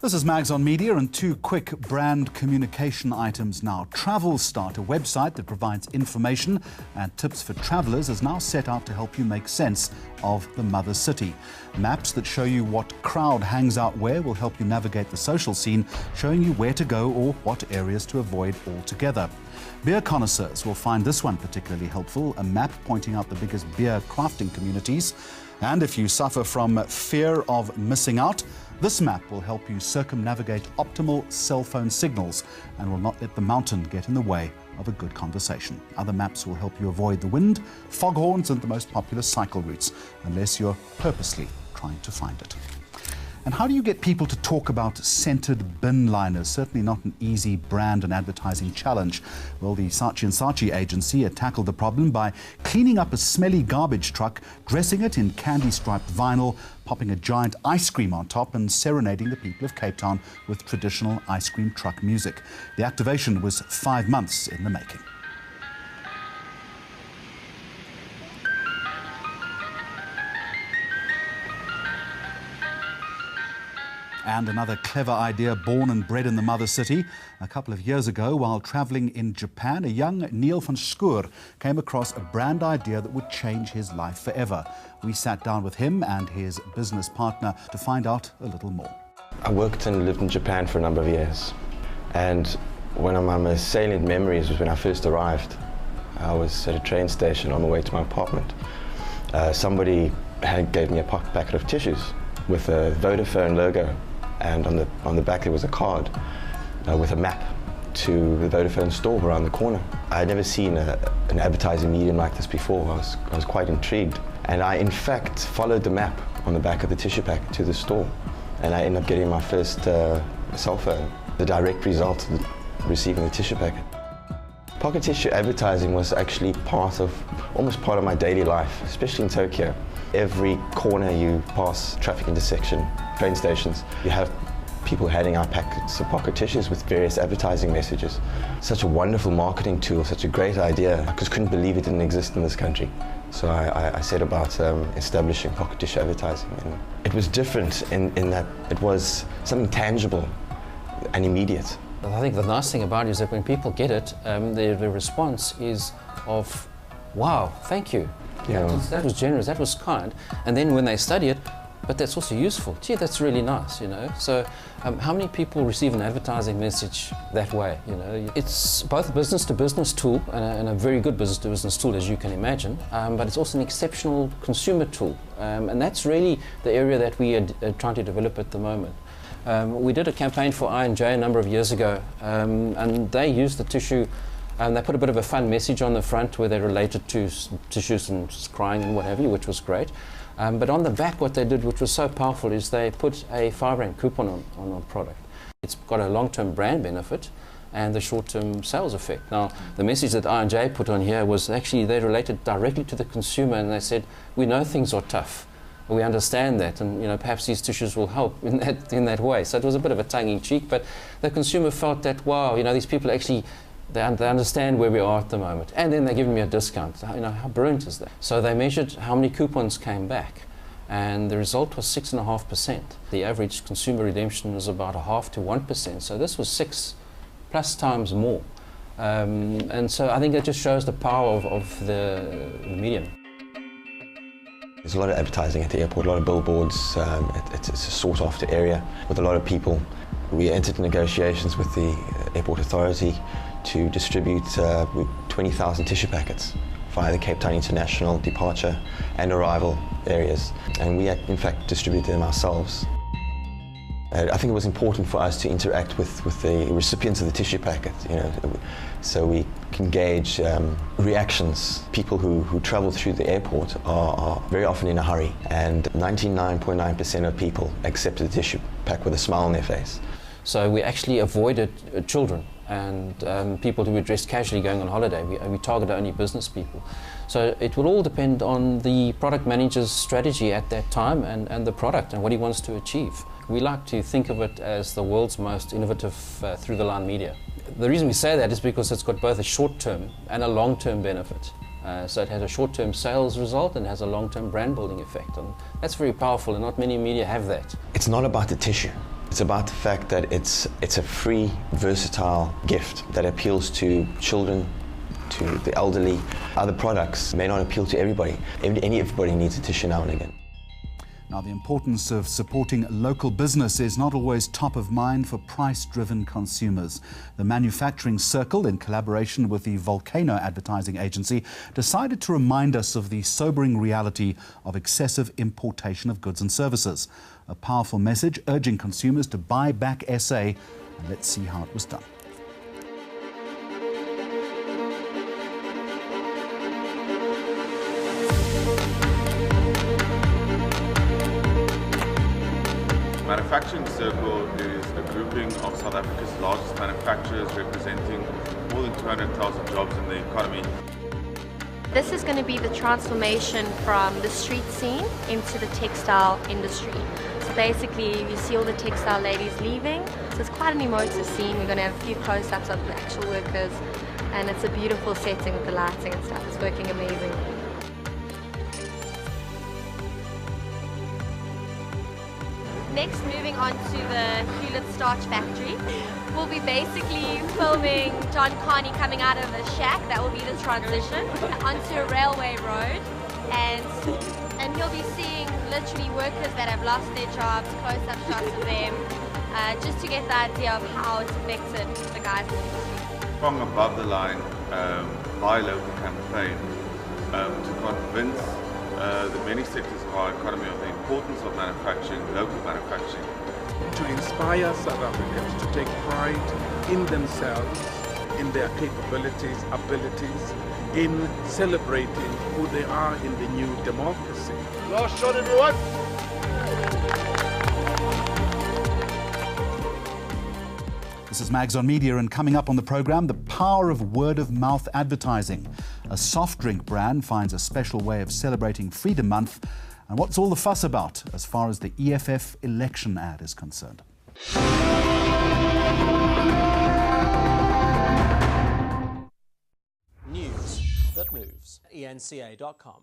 This is Mags on Media and two quick brand communication items now. Travel Start, a website that provides information and tips for travellers, is now set out to help you make sense of the mother city. Maps that show you what crowd hangs out where will help you navigate the social scene, showing you where to go or what areas to avoid altogether. Beer connoisseurs will find this one particularly helpful, a map pointing out the biggest beer crafting communities. And if you suffer from fear of missing out, this map will help you circumnavigate optimal cell phone signals and will not let the mountain get in the way of a good conversation. Other maps will help you avoid the wind, foghorns and the most popular cycle routes, unless you're purposely trying to find it. And how do you get people to talk about scented bin liners? Certainly not an easy brand and advertising challenge. Well, the Saatchi & Saatchi agency had tackled the problem by cleaning up a smelly garbage truck, dressing it in candy-striped vinyl, popping a giant ice cream on top and serenading the people of Cape Town with traditional ice cream truck music. The activation was 5 months in the making. And another clever idea born and bred in the mother city. A couple of years ago, while travelling in Japan, a young Neil van Schoor came across a brand idea that would change his life forever. We sat down with him and his business partner to find out a little more. I worked and lived in Japan for a number of years. And one of my most salient memories was when I first arrived. I was at a train station on my way to my apartment. Somebody gave me a packet of tissues with a Vodafone logo. And on the back there was a card with a map to the Vodafone store around the corner. I had never seen an advertising medium like this before. I was quite intrigued. And I in fact followed the map on the back of the tissue packet to the store. And I ended up getting my first cell phone, the direct result of receiving the tissue packet. Pocket tissue advertising was actually almost part of my daily life, especially in Tokyo. Every corner you pass, traffic intersection, train stations, you have people handing out packets of pocket tissues with various advertising messages. Such a wonderful marketing tool, such a great idea. I just couldn't believe it didn't exist in this country. So I set about establishing pocket tissue advertising. And it was different in that it was something tangible and immediate. I think the nice thing about it is that when people get it, the response is of, wow, thank you. Yeah. That was generous, that was kind. And then when they study it, but that's also useful. Gee, that's really nice, you know. So how many people receive an advertising message that way, you know? It's both a business-to-business tool and a very good business-to-business tool, as you can imagine, but it's also an exceptional consumer tool. And that's really the area that we are trying to develop at the moment. We did a campaign for I&J a number of years ago, and they used the tissue. They put a bit of a fun message on the front where they related to tissues and crying and what have you, which was great. But on the back, what they did, which was so powerful, is they put a £5 coupon on a product. It's got a long-term brand benefit and the short-term sales effect. Now, the message that I&J put on here was actually they related directly to the consumer, and they said, we know things are tough. We understand that, and you know, perhaps these tissues will help in that way. So it was a bit of a tongue-in-cheek, but the consumer felt that, wow, you know, these people actually, they understand where we are at the moment. And then they're giving me a discount. You know, how brilliant is that? So they measured how many coupons came back, and the result was 6.5%. The average consumer redemption was about 0.5 to 1%. So this was 6+ times more. And so I think that just shows the power of the medium. There's a lot of advertising at the airport, a lot of billboards. It's a sought-after area with a lot of people. We entered negotiations with the airport authority to distribute 20,000 tissue packets via the Cape Town International departure and arrival areas. And we had, in fact, distributed them ourselves. I think it was important for us to interact with the recipients of the tissue packet, you know, so we can gauge reactions. People who travel through the airport are very often in a hurry, and 99.9% of people accepted the tissue pack with a smile on their face. So we actually avoided children and people who were dressed casually going on holiday. We targeted only business people. So it will all depend on the product manager's strategy at that time and the product and what he wants to achieve. We like to think of it as the world's most innovative through-the-line media. The reason we say that is because it's got both a short-term and a long-term benefit. So it has a short-term sales result and has a long-term brand building effect. And that's very powerful, and not many media have that. It's not about the tissue. It's about the fact that it's a free, versatile gift that appeals to children, to the elderly. Other products may not appeal to everybody. Everybody needs a tissue now and again. Now, the importance of supporting local business is not always top of mind for price-driven consumers. The Manufacturing Circle, in collaboration with the Volcano Advertising Agency, decided to remind us of the sobering reality of excessive importation of goods and services. A powerful message urging consumers to buy back SA, and let's see how it was done. Manufacturing Circle is a grouping of South Africa's largest manufacturers representing more than 200,000 jobs in the economy. This is going to be the transformation from the street scene into the textile industry. So basically you see all the textile ladies leaving, so it's quite an emotive scene. We're going to have a few close-ups of the actual workers, and it's a beautiful setting with the lighting and stuff. It's working amazing. Next, moving on to the Hewlett Starch Factory. We'll be basically filming John Carney coming out of a shack. That will be the transition onto a railway road, and he'll be seeing literally workers that have lost their jobs, close-up shots of them, just to get the idea of how it's affected the guys in the industry. From above the line, buy local campaign to convince the many sectors of our economy of the importance of manufacturing, local manufacturing. To inspire South Africans to take pride in themselves, in their capabilities, abilities, in celebrating who they are in the new democracy. Last shot, everyone! This is Mags on Media, and coming up on the programme, the power of word-of-mouth advertising. A soft drink brand finds a special way of celebrating Freedom Month, and what's all the fuss about as far as the EFF election ad is concerned. News that moves. ENCA.com.